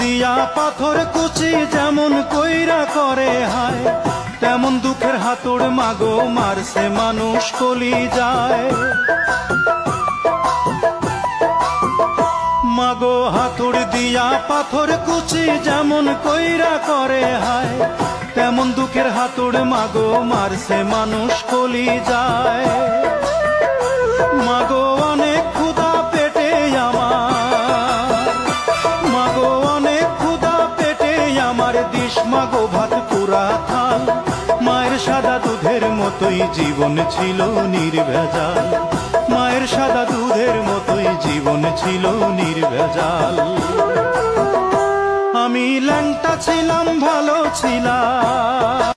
দিয়া পাথর কুচি যেমন কইরা করে হায়, তেমন দুঃখের হাতুড় মাগো মারছে মানুষ কলি যায়। মাগো হাতুড় দিয়া পাথর কুচি যেমন কইরা করে হায়, তেমন দুঃখের হাতুড় মাগো মারছে মানুষ কলি যায়। মাগো অনেক ক্ষুধা পেটে আমার, মাগো অনেক ক্ষুধা পেটে আমার, দিস মাগো ভাত পুরা থাল। মায়ের সাদা দুধের মতোই জীবন ছিল নির্ভেজাল, মায়ের সাদা দুধের মতোই জীবন ছিল নির্ভেজাল। আমি ল্যাংটা ছিলাম ভালো ছিলাম,